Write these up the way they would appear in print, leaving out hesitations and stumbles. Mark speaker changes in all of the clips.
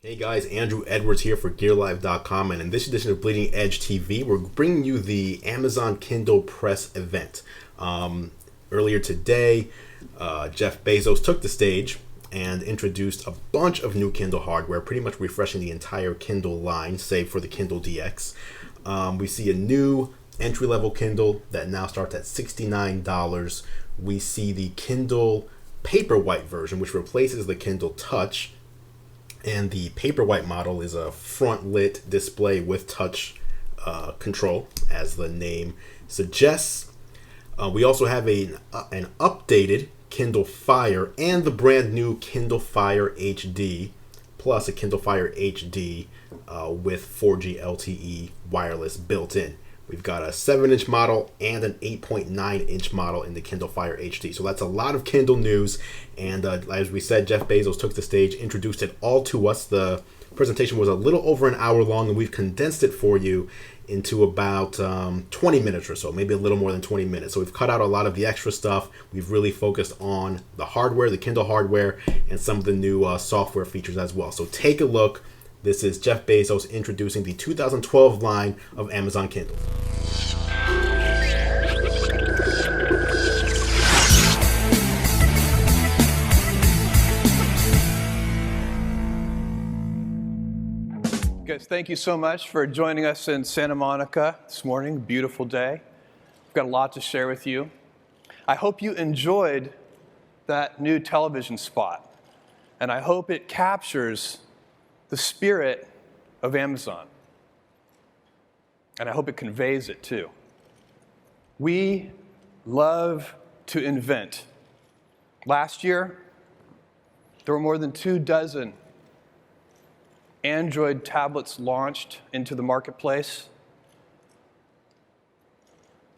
Speaker 1: Hey guys, Andrew Edwards here for GearLive.com, and in this edition of Bleeding Edge TV, we're bringing you the Amazon Kindle Press event. Earlier today, Jeff Bezos took the stage and introduced a bunch of new Kindle hardware, pretty much refreshing the entire Kindle line, save for the Kindle DX. We see a new entry-level Kindle that now starts at $69. We see the Kindle Paperwhite version, which replaces the Kindle Touch. And the Paperwhite model is a front-lit display with touch control, as the name suggests. We also have an updated Kindle Fire and the brand new Kindle Fire HD, plus a Kindle Fire HD with 4G LTE wireless built in. We've got a 7-inch model and an 8.9-inch model in the Kindle Fire HD. So that's a lot of Kindle news. And as we said, Jeff Bezos took the stage, introduced it all to us. The presentation was a little over an hour long, and we've condensed it for you into about 20 minutes or so, maybe a little more than 20 minutes. So we've cut out a lot of the extra stuff. We've really focused on the hardware, the Kindle hardware, and some of the new software features as well. So take a look. This is Jeff Bezos introducing the 2012 line of Amazon Kindle.
Speaker 2: Guys, thank you so much for joining us in Santa Monica this morning. Beautiful day. We've got a lot to share with you. I hope you enjoyed that new television spot, and I hope it captures the spirit of Amazon. And I hope it conveys it too. We love to invent. Last year, there were more than 24 Android tablets launched into the marketplace,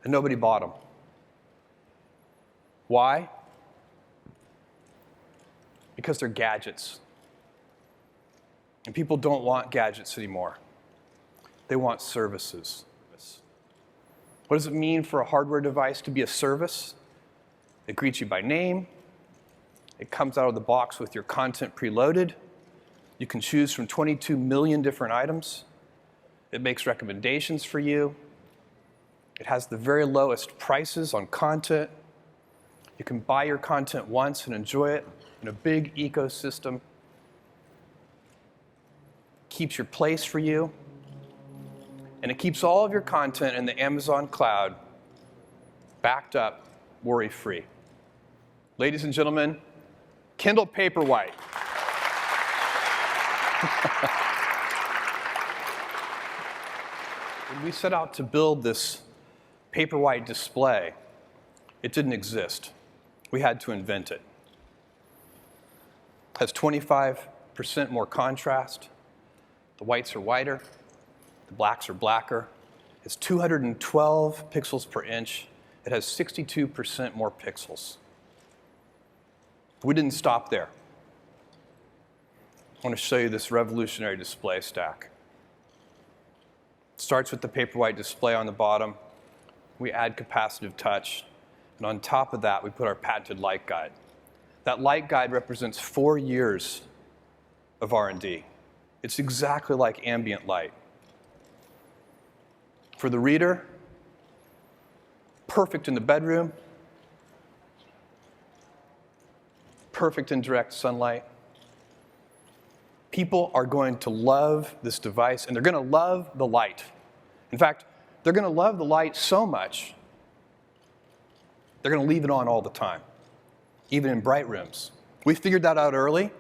Speaker 2: and nobody bought them. Why? Because they're gadgets. And people don't want gadgets anymore. They want services. What does it mean for a hardware device to be a service? It greets you by name. It comes out of the box with your content preloaded. You can choose from 22 million different items. It makes recommendations for you. It has the very lowest prices on content. You can buy your content once and enjoy it in a big ecosystem. Keeps your place for you, and it keeps all of your content in the Amazon cloud backed up, worry-free. Ladies and gentlemen, Kindle Paperwhite. When we set out to build this Paperwhite display, it didn't exist. We had to invent it. It has 25% more contrast. The whites are whiter, the blacks are blacker. It's 212 pixels per inch. It has 62% more pixels. We didn't stop there. I want to show you this revolutionary display stack. It starts with the Paperwhite display on the bottom. We add capacitive touch, and on top of that, we put our patented light guide. That light guide represents 4 years of R&D. It's exactly like ambient light. For the reader, perfect in the bedroom, perfect in direct sunlight. People are going to love this device, and they're going to love the light. In fact, they're going to love the light so much, they're going to leave it on all the time, even in bright rooms. We figured that out early.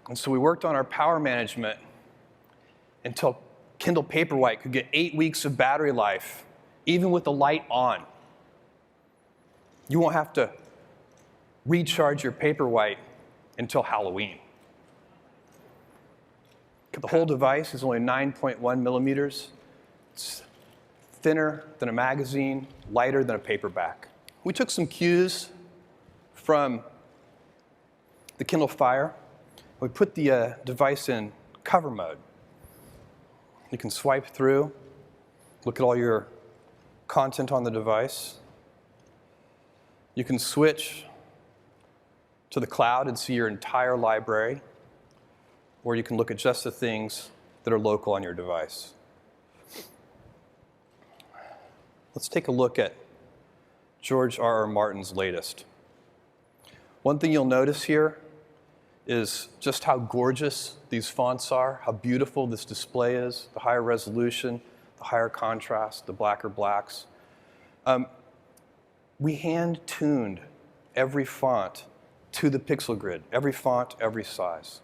Speaker 2: And so we worked on our power management until Kindle Paperwhite could get 8 weeks of battery life, even with the light on. You won't have to recharge your Paperwhite until Halloween. The whole device is only 9.1 millimeters. It's thinner than a magazine, lighter than a paperback. We took some cues from the Kindle Fire. We put the device in cover mode. You can swipe through, look at all your content on the device. You can switch to the cloud and see your entire library. or you can look at just the things that are local on your device. Let's take a look at George R.R. Martin's latest. One thing you'll notice here is just how gorgeous these fonts are, how beautiful this display is, the higher resolution, the higher contrast, the blacker blacks. We hand-tuned every font to the pixel grid, every font, every size.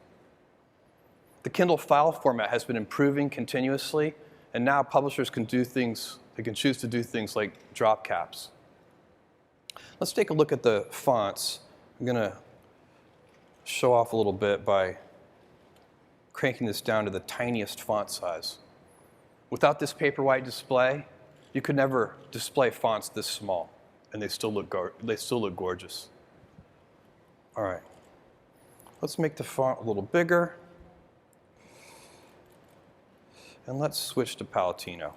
Speaker 2: The Kindle file format has been improving continuously, and now publishers can do things, they can choose to do things like drop caps. Let's take a look at the fonts. I'm going to show off a little bit by cranking this down to the tiniest font size. Without this Paperwhite display, you could never display fonts this small, and they still look gorgeous. All right, let's make the font a little bigger, and let's switch to Palatino.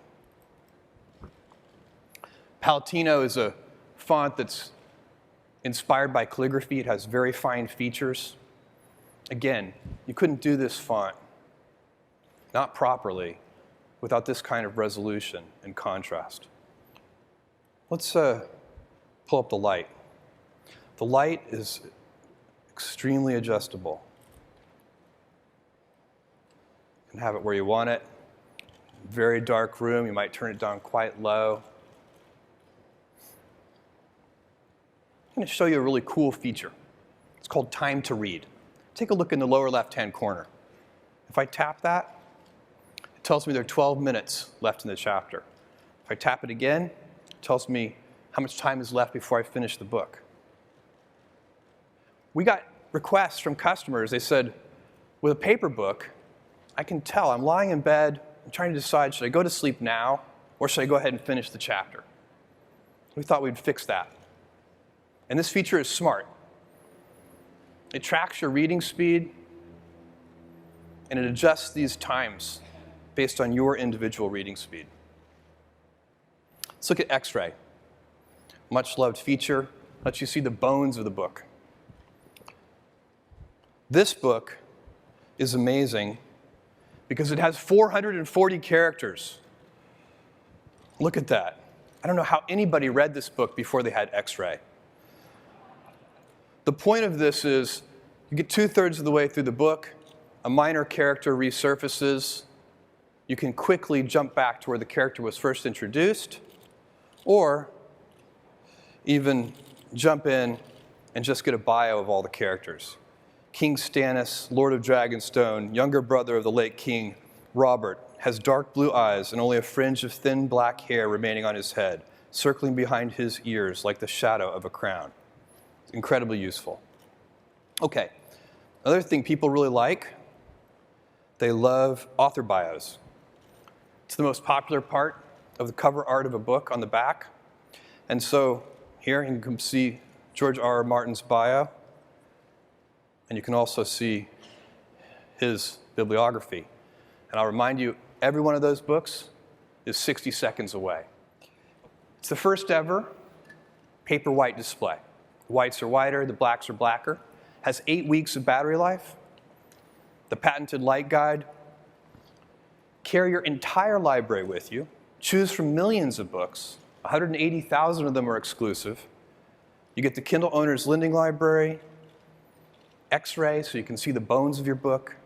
Speaker 2: Palatino is a font that's inspired by calligraphy. It has very fine features. Again, you couldn't do this font, not properly, without this kind of resolution and contrast. Let's pull up the light. The light is extremely adjustable. You can have it where you want it. Very dark room, you might turn it down quite low. I'm going to show you a really cool feature. It's called Time to Read. Take a look in the lower left-hand corner. If I tap that, it tells me there are 12 minutes left in the chapter. If I tap it again, it tells me how much time is left before I finish the book. We got requests from customers. They said, with a paper book, I can tell I'm lying in bed, I'm trying to decide, should I go to sleep now, or should I go ahead and finish the chapter? We thought we'd fix that. And this feature is smart. It tracks your reading speed, and it adjusts these times based on your individual reading speed. Let's look at X-ray. Much loved feature, lets you see the bones of the book. This book is amazing because it has 440 characters. Look at that. I don't know how anybody read this book before they had X-ray. The point of this is you get 2/3 of the way through the book, a minor character resurfaces, you can quickly jump back to where the character was first introduced, or even jump in and just get a bio of all the characters. King Stannis, Lord of Dragonstone, younger brother of the late King Robert, has dark blue eyes and only a fringe of thin black hair remaining on his head, circling behind his ears like the shadow of a crown. It's incredibly useful. Okay, another thing people really like, they love author bios. It's the most popular part of the cover art of a book on the back. And so here you can see George R.R. Martin's bio, and you can also see his bibliography. And I'll remind you, every one of those books is 60 seconds away. It's the first ever Paperwhite display. The whites are whiter, the blacks are blacker. Has 8 weeks of battery life. The patented light guide. Carry your entire library with you. Choose from millions of books. 180,000 of them are exclusive. You get the Kindle Owner's Lending Library, X-ray so you can see the bones of your book,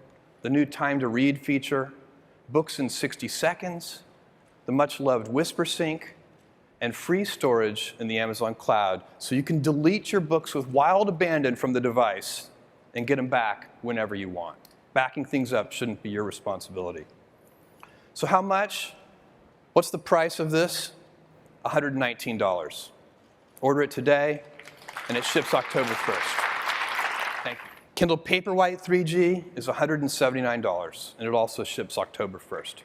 Speaker 2: the new Time to Read feature, books in 60 seconds, the much-loved Whisper Sync, and free storage in the Amazon cloud so you can delete your books with wild abandon from the device and get them back whenever you want. Backing things up shouldn't be your responsibility. So how much? What's the price of this? $119. Order it today, and it ships October 1st. Thank you. Kindle Paperwhite 3G is $179, and it also ships October 1st.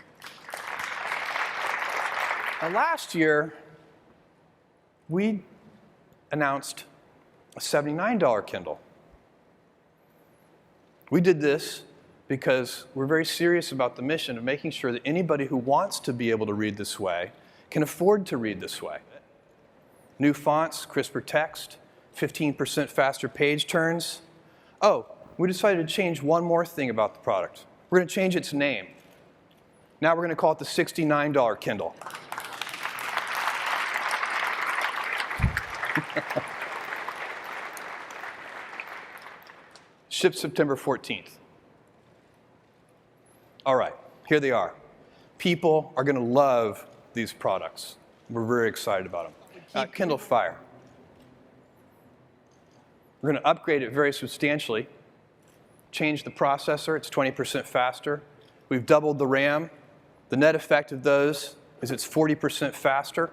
Speaker 2: Now, last year, we announced a $79 Kindle. We did this because we're very serious about the mission of making sure that anybody who wants to be able to read this way can afford to read this way. New fonts, crisper text, 15% faster page turns. Oh, we decided to change one more thing about the product. We're going to change its name. Now we're going to call it the $69 Kindle. Shipped September 14th. All right, here they are. People are going to love these products. We're very excited about them. Kindle Fire. We're going to upgrade it very substantially. Change the processor, it's 20% faster. We've doubled the RAM. The net effect of those is it's 40% faster,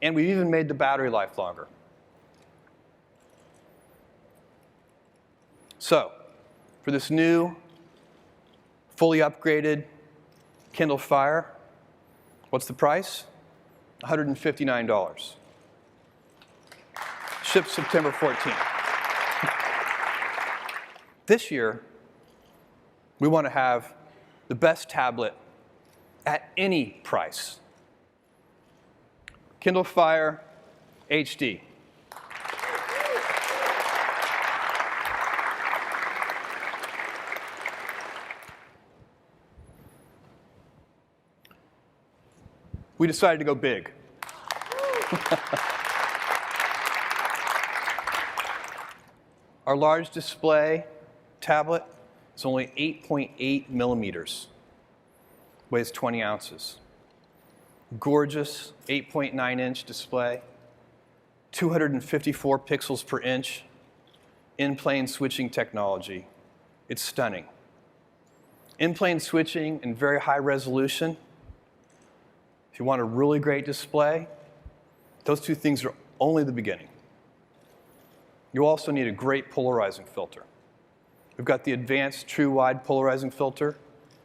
Speaker 2: and we've even made the battery life longer. So, for this new, fully upgraded Kindle Fire, what's the price? $159. Shipped September 14th. This year, we want to have the best tablet at any price. Kindle Fire HD. We decided to go big. Our large display tablet is only 8.8 millimeters, weighs 20 ounces. Gorgeous 8.9-inch display, 254 pixels per inch, in-plane switching technology. It's stunning. In-plane switching and very high resolution. If you want a really great display, those two things are only the beginning. You also need a great polarizing filter. We've got the advanced true wide polarizing filter.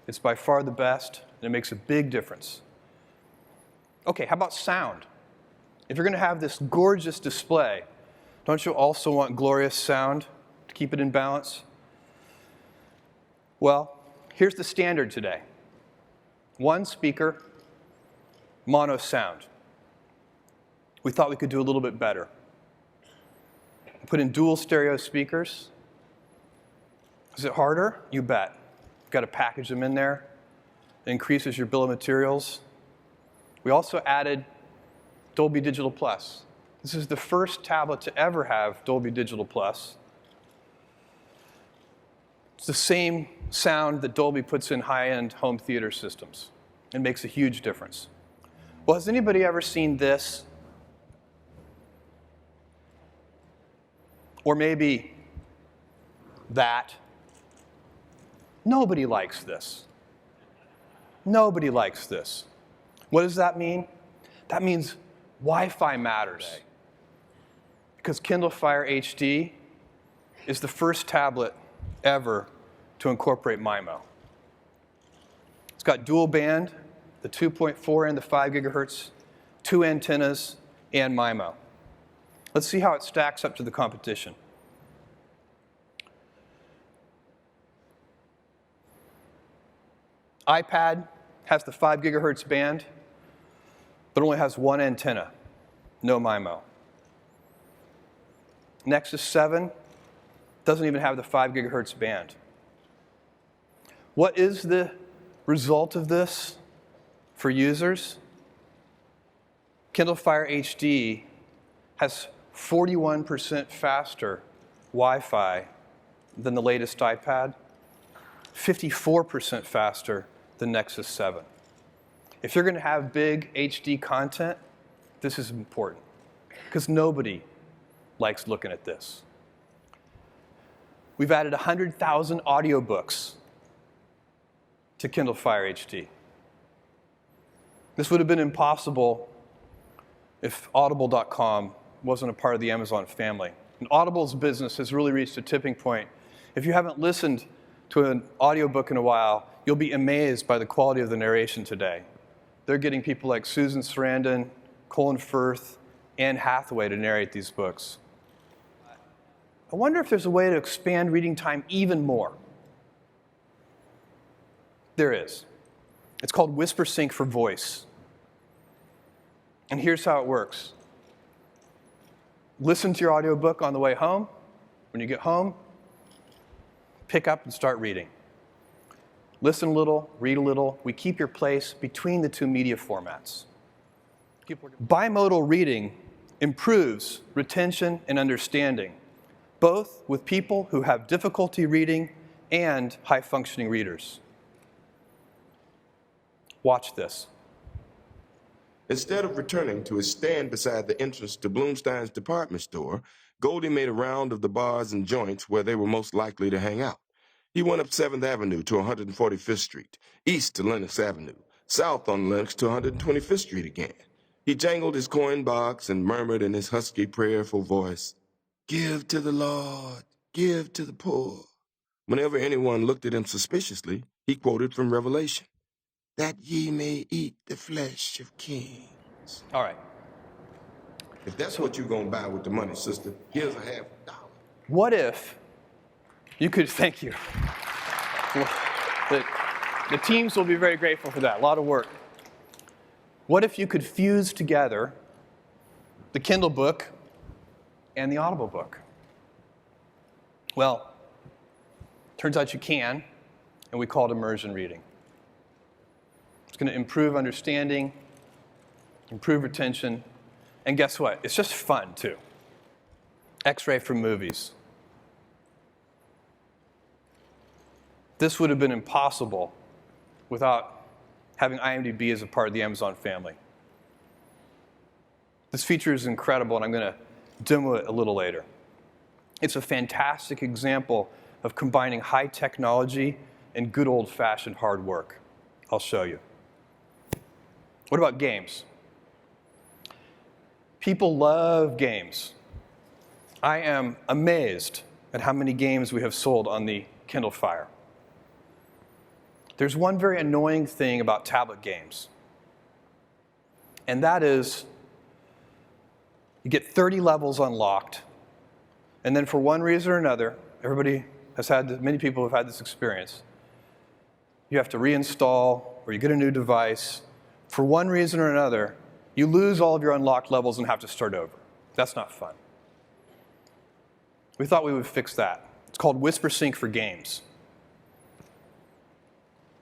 Speaker 2: It's by far the best, and it makes a big difference. Okay, how about sound? If you're going to have this gorgeous display, don't you also want glorious sound to keep it in balance? Well, here's the standard today. One speaker, mono sound. We thought we could do a little bit better. Put in dual stereo speakers. Is it harder? You bet. You've got to package them in there. It increases your bill of materials. We also added Dolby Digital Plus. This is the first tablet to ever have Dolby Digital Plus. It's the same sound that Dolby puts in high-end home theater systems. It makes a huge difference. Well, has anybody ever seen this? Or maybe that? Nobody likes this. Nobody likes this. What does that mean? That means Wi-Fi matters. Because Kindle Fire HD is the first tablet ever to incorporate MIMO. It's got dual band, the 2.4 and the 5 gigahertz, 2 antennas, and MIMO. Let's see how it stacks up to the competition. iPad has the 5 gigahertz band, but only has one antenna, no MIMO. Nexus 7 doesn't even have the 5 gigahertz band. What is the result of this for users? Kindle Fire HD has 41% faster Wi-Fi than the latest iPad, 54% faster than Nexus 7. If you're going to have big HD content, this is important, because nobody likes looking at this. We've added 100,000 audiobooks to Kindle Fire HD. This would have been impossible if Audible.com wasn't a part of the Amazon family. And Audible's business has really reached a tipping point. If you haven't listened to an audiobook in a while, you'll be amazed by the quality of the narration today. They're getting people like Susan Sarandon, Colin Firth, Anne Hathaway to narrate these books. I wonder if there's a way to expand reading time even more. There is. It's called WhisperSync for voice. And here's how it works. Listen to your audiobook on the way home. When you get home, pick up and start reading. Listen a little, read a little. We keep your place between the two media formats. Bimodal reading improves retention and understanding, both with people who have difficulty reading and high-functioning readers. Watch this.
Speaker 3: Instead of returning to his stand beside the entrance to Bloomstein's department store, Goldie made a round of the bars and joints where they were most likely to hang out. He went up 7th Avenue to 145th Street, east to Lenox Avenue, south on Lenox to 125th Street again. He jangled his coin box and murmured in his husky, prayerful voice, "Give to the Lord, give to the poor." Whenever anyone looked at him suspiciously, he quoted from Revelation, "That ye may eat the flesh of kings."
Speaker 2: All right.
Speaker 3: If that's what you're going to buy with the money, sister, here's a $50.
Speaker 2: What if you could, thank you. The teams will be very grateful for that, a lot of work. What if you could fuse together the Kindle book and the Audible book? Well, turns out you can, and we call it immersion reading. It's going to improve understanding, improve retention, and guess what? It's just fun, too. X-ray from movies. This would have been impossible without having IMDb as a part of the Amazon family. This feature is incredible, and I'm going to demo it a little later. It's a fantastic example of combining high technology and good old-fashioned hard work. I'll show you. What about games? People love games. I am amazed at how many games we have sold on the Kindle Fire. There's one very annoying thing about tablet games, and that is you get 30 levels unlocked, and then for one reason or another, many people have had this experience. You have to reinstall, or you get a new device. For one reason or another, you lose all of your unlocked levels and have to start over. That's not fun. We thought we would fix that. It's called WhisperSync for games.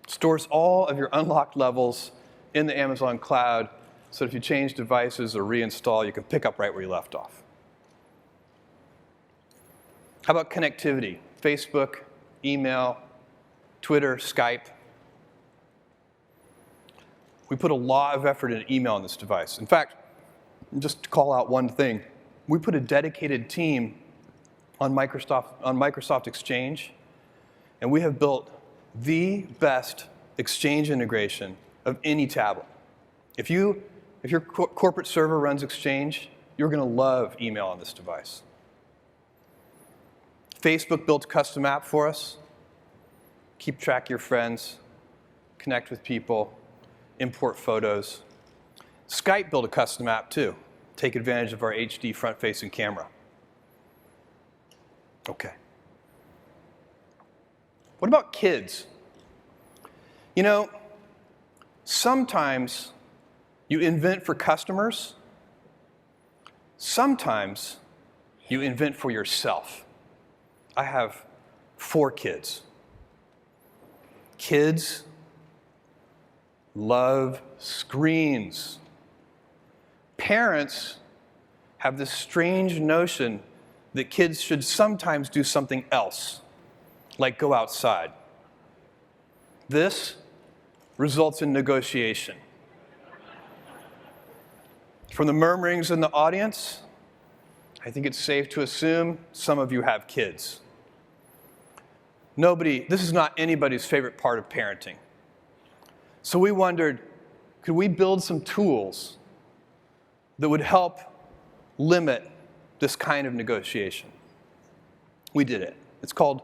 Speaker 2: Stores all of your unlocked levels in the Amazon cloud so that if you change devices or reinstall, you can pick up right where you left off. How about connectivity? Facebook, email, Twitter, Skype. We put a lot of effort into email on this device. In fact, just to call out one thing, we put a dedicated team on Microsoft Exchange, and we have built the best Exchange integration of any tablet. If your corporate server runs Exchange, you're going to love email on this device. Facebook built a custom app for us. Keep track of your friends, connect with people, import photos. Skype built a custom app too. Take advantage of our HD front-facing camera. Okay. What about kids? You know, sometimes you invent for customers. Sometimes you invent for yourself. I have 4 kids. Kids love screens. Parents have this strange notion that kids should sometimes do something else, like go outside. This results in negotiation. From the murmurings in the audience, I think it's safe to assume some of you have kids. This is not anybody's favorite part of parenting. So we wondered, could we build some tools that would help limit this kind of negotiation? We did it. It's called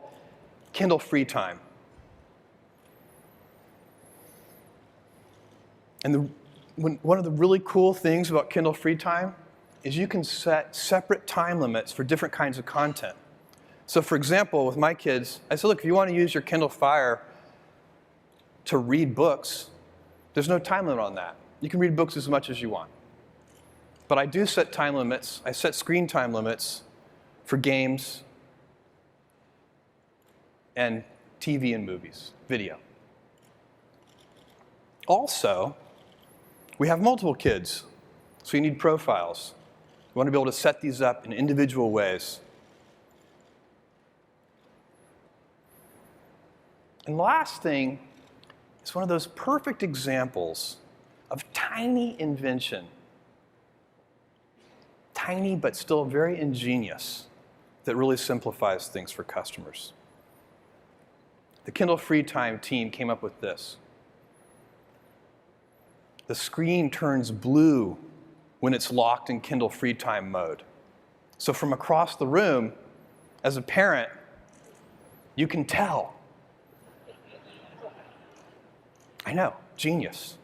Speaker 2: Kindle Free Time. And one of the really cool things about Kindle Free Time is you can set separate time limits for different kinds of content. So for example, with my kids, I said, look, if you want to use your Kindle Fire to read books, there's no time limit on that. You can read books as much as you want. But I do set time limits. I set screen time limits for games and TV and movies, video. Also, we have multiple kids, so you need profiles. You want to be able to set these up in individual ways. And the last thing is one of those perfect examples of tiny invention. Tiny, but still very ingenious, that really simplifies things for customers. The Kindle Free Time team came up with this. The screen turns blue when it's locked in Kindle Free Time mode. So from across the room, as a parent, you can tell. I know, genius.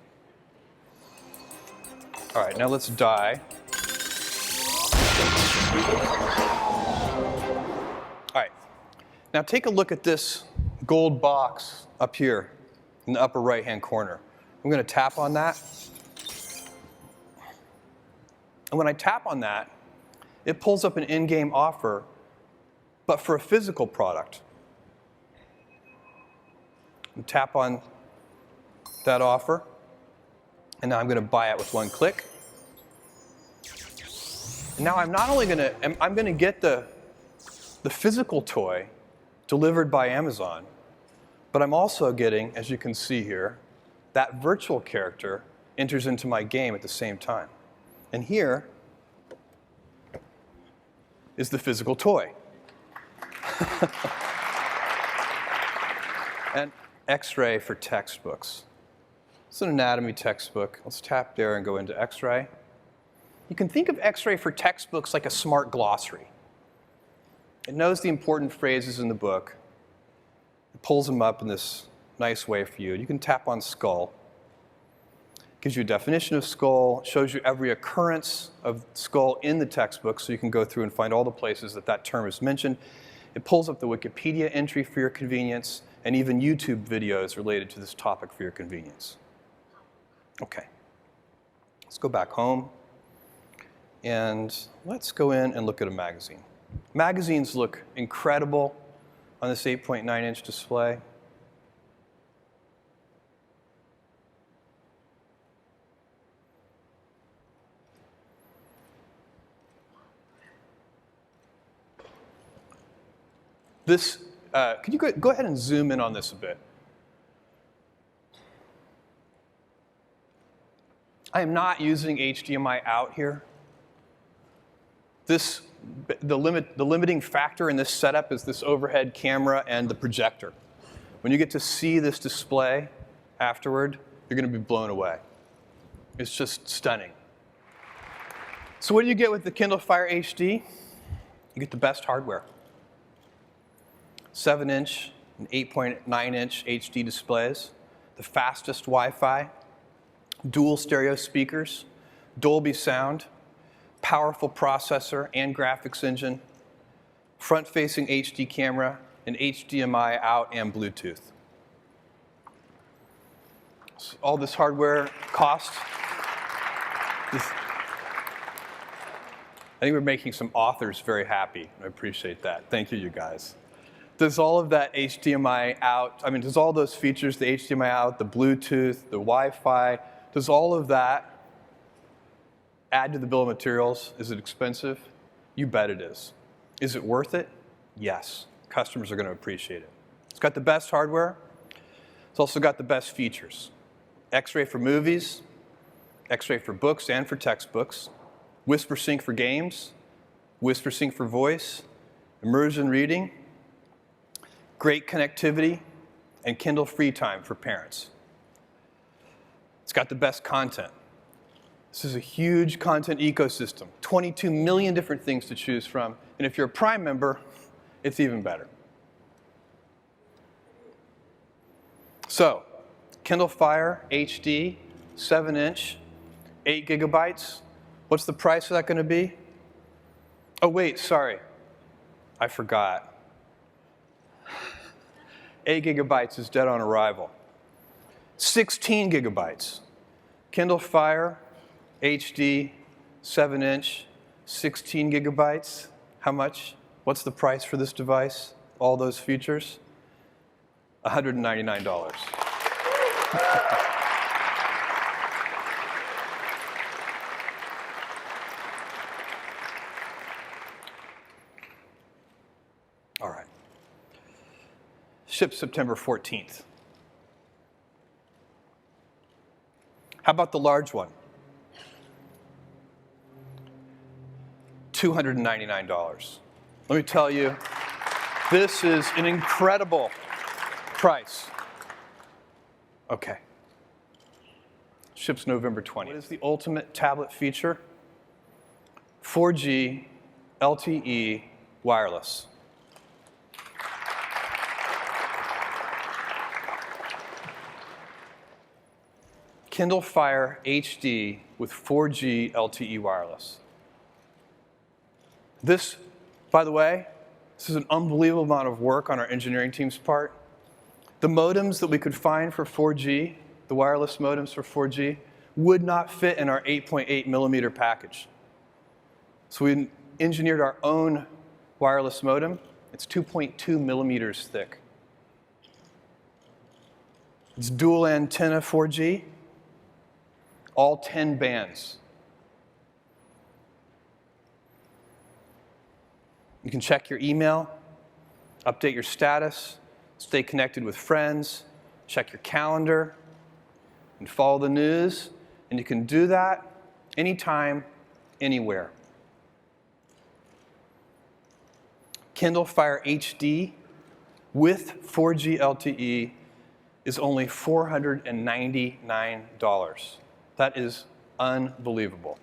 Speaker 2: All right, now let's die. All right, now take a look at this gold box up here in the upper right-hand corner. I'm going to tap on that. And when I tap on that, it pulls up an in-game offer, but for a physical product. And tap on that offer, and now I'm going to buy it with one click. And now I'm not only going to, I'm going to get the physical toy delivered by Amazon, but I'm also getting, as you can see here, that virtual character enters into my game at the same time. And here is the physical toy. And X-ray for textbooks. It's an anatomy textbook. Let's tap there and go into X-ray. You can think of X-ray for textbooks like a smart glossary. It knows the important phrases in the book. It pulls them up in this nice way for you. You can tap on skull. It gives you a definition of skull, shows you every occurrence of skull in the textbook, so you can go through and find all the places that that term is mentioned. It pulls up the Wikipedia entry for your convenience, and even YouTube videos related to this topic for your convenience. Okay, let's go back home, and let's go in and look at a magazine. Magazines look incredible on this 8.9-inch display. This, could you go ahead and zoom in on this a bit? I am not using HDMI out here. The limiting factor in this setup is this overhead camera and the projector. When you get to see this display afterward, you're going to be blown away. It's just stunning. So what do you get with the Kindle Fire HD? You get the best hardware. 7-inch and 8.9-inch HD displays, the fastest Wi-Fi, dual stereo speakers, Dolby sound, powerful processor and graphics engine, front-facing HD camera, and HDMI out and Bluetooth. So all this hardware cost. I think we're making some authors very happy. I appreciate that. Thank you, you guys. Does all of that HDMI out, does all those features, the HDMI out, the Bluetooth, the Wi-Fi, does all of that add to the bill of materials? Is it expensive? You bet it is. Is it worth it? Yes. Customers are going to appreciate it. It's got the best hardware. It's also got the best features. X-ray for movies, X-ray for books and for textbooks, Whisper Sync for games, Whisper Sync for voice, immersion reading, great connectivity, and Kindle Free Time for parents. It's got the best content. This is a huge content ecosystem, 22 million different things to choose from, and if you're a Prime member, it's even better. So, Kindle Fire HD, 7-inch, 8 gigabytes. What's the price of that going to be? Oh, wait, sorry. I forgot. 8 gigabytes is dead on arrival. 16 gigabytes. Kindle Fire HD, 7-inch, 16 gigabytes. How much? What's the price for this device? All those features? $199. All right. Shipped September 14th. How about the large one? $299. Let me tell you, this is an incredible price. Okay. Ships November 20th. What is the ultimate tablet feature? 4G LTE wireless. Kindle Fire HD with 4G LTE wireless. This, by the way, this is an unbelievable amount of work on our engineering team's part. The modems that we could find for 4G, the wireless modems for 4G, would not fit in our 8.8 millimeter package. So we engineered our own wireless modem. It's 2.2 millimeters thick. It's dual antenna 4G, all 10 bands. You can check your email, update your status, stay connected with friends, check your calendar, and follow the news. And you can do that anytime, anywhere. Kindle Fire HD with 4G LTE is only $499. That is unbelievable.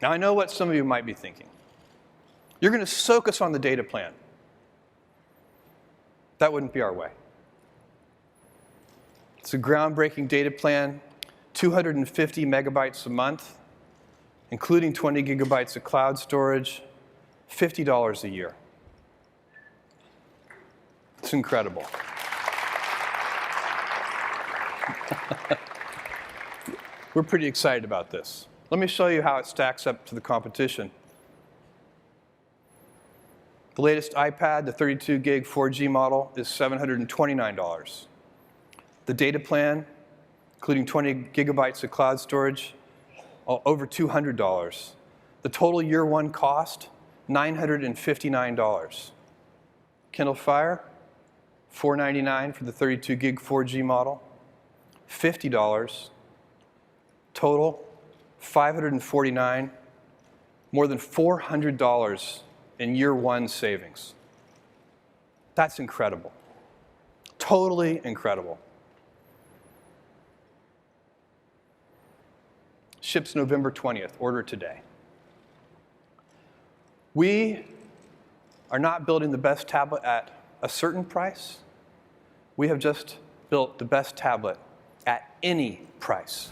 Speaker 2: Now, I know what some of you might be thinking. You're going to soak us on the data plan. That wouldn't be our way. It's a groundbreaking data plan, 250 megabytes a month, including 20 gigabytes of cloud storage, $50 a year. It's incredible. We're pretty excited about this. Let me show you how it stacks up to the competition. The latest iPad, the 32 gig 4G model, is $729. The data plan, including 20 gigabytes of cloud storage, over $200. The total year one cost, $959. Kindle Fire, $499 for the 32 gig 4G model, $50. Total, $549, more than $400 in year one savings. That's incredible. Totally incredible. Ships November 20th, order today. We are not building the best tablet at a certain price. We have just built the best tablet at any price.